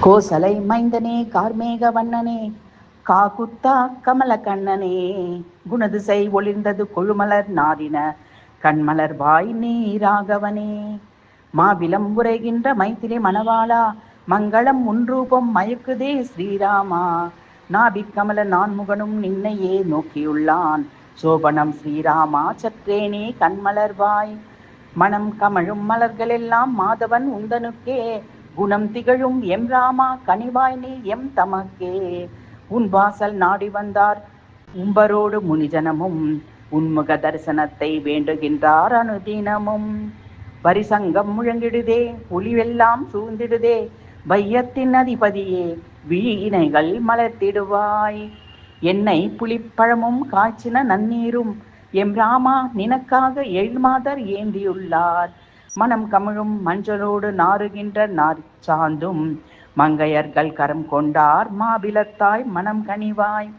கோசலை மைந்தனே கார்மேக வண்ணனே காகுத்தா கமல கண்ணனே குணதிசை ஒளிர்ந்தது கொழுமலர் நாடின கண்மலர் வாய் நீராகவனே மாவிலம் உரைகின்ற மைத்திரி மணவாளா மங்களம் உன்ரூபம் மயக்குதே ஸ்ரீராமா நாபிக்கமல நான்முகனும் நின்னையே நோக்கியுள்ளான் சோபனம் ஸ்ரீராமா சற்றேனே கண்மலர்வாய் மனம் கமழும் மலர்களெல்லாம் மாதவன் உந்தனுக்கே குணம் திகழும் எம் ராமா கனிவாய் நீ எம் தமக்கே உன் வாசல் நாடி வந்தார் உம்பரோடு முனிஜனமும் உன்முக தரிசனத்தை வேண்டுகின்றார் அனுதினமும் வரிசங்கம் முழங்கிடுதே ஒளிவெல்லாம் சூழ்ந்திடுதே வையத்தின் அதிபதியே விழியினைகள் மலர்த்திடுவாய் என்னை புலிப்பழமும் காய்ச்சின நன்னீரும் எம் ராமா நினக்காக எழுமாதர் ஏந்தியுள்ளார் மனம் கமழும் மஞ்சளோடு நாறுகின்ற நார்ச்சாந்தும் மங்கையர்கள் கரம் கொண்டார் மாபிலத்தாய் மனம் கனிவாய்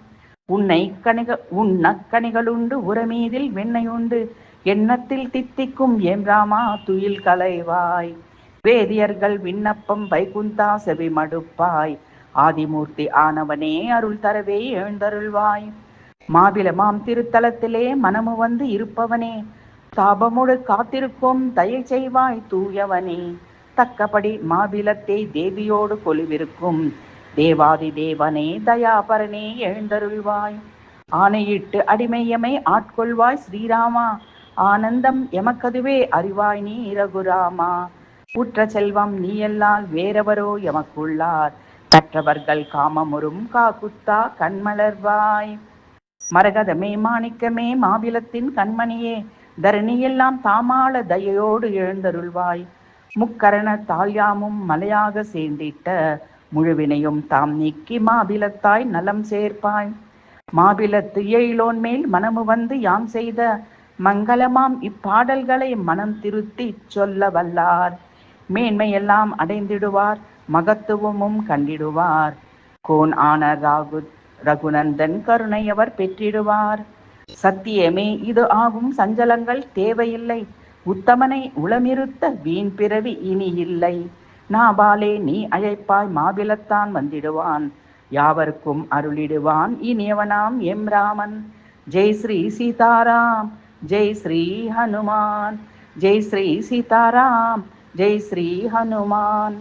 உண்ணக்கணிகளுண்டு உரமீதில் வெண்ணையுண்டு எண்ணத்தில் தித்திக்கும் எம் ராமா துயில் கலைவாய் வேதியர்கள் விண்ணப்பம் வைகுந்தா செவி மடுப்பாய் ஆதிமூர்த்தி ஆனவனே அருள் தரவே எழுந்தருள்வாய் மாபிலமாம் திருத்தலத்திலே மனமு வந்து இருப்பவனே தாபமுடு காத்திருக்கும் தயை செய்வாய் தூயவனே தக்கபடி மாபிலத்தை தேவியோடு கொலுவிருக்கும் தேவாதி தேவனே தயாபரனே எழுந்தருள்வாய் ஆணையிட்டு அடிமையமை ஆட்கொள்வாய் ஸ்ரீராமா ஆனந்தம் எமக்கதுவே அறிவாய் நீ ரகுராமா உற்ற செல்வம் நீயல்லால் வேறவரோ எமக்குள்ளார் கற்றவர்கள் காமமுறும் காக்குத்தா கண்மலர்வாய் மரகதமே மாணிக்கமே மாபிலத்தின் கண்மணியே தரணியெல்லாம் தாமாள தயையோடு எழுந்தருள்வாய் முக்கரண தாழ்யாமும் மலையாக சேர்ந்திட்ட முழுவினையும் தாம் நீக்கி மாபிலத்தாய் நலம் சேர்ப்பாய் மாபிலத்து எழிலோன் மேல் மனமு வந்து யாம் செய்த மங்களமாம் இப்பாடல்களை மனம் திருத்தி சொல்ல வல்லார் மேன்மையெல்லாம் அடைந்திடுவார் மகத்துவமும் கண்டிடுவார் கோன் ஆன ரகுநந்தன் கருணையவர் பெற்றிடுவார் சத்தியமே இது ஆகும் சஞ்சலங்கள் தேவையில்லை உத்தமனை உளமிருத்த வீண் பிறவி இனி இல்லை நாபாலே நீ அழைப்பாய் மாபிலத்தான் வந்திடுவான் யாவருக்கும் அருளிடுவான் இனியவனாம் எம் ராமன் ஜெய் ஸ்ரீ சீதாராம் ஜெய் ஸ்ரீ ஹனுமான் ஜெய் ஸ்ரீ சீதாராம் ஜெய் ஸ்ரீ ஹனுமான்.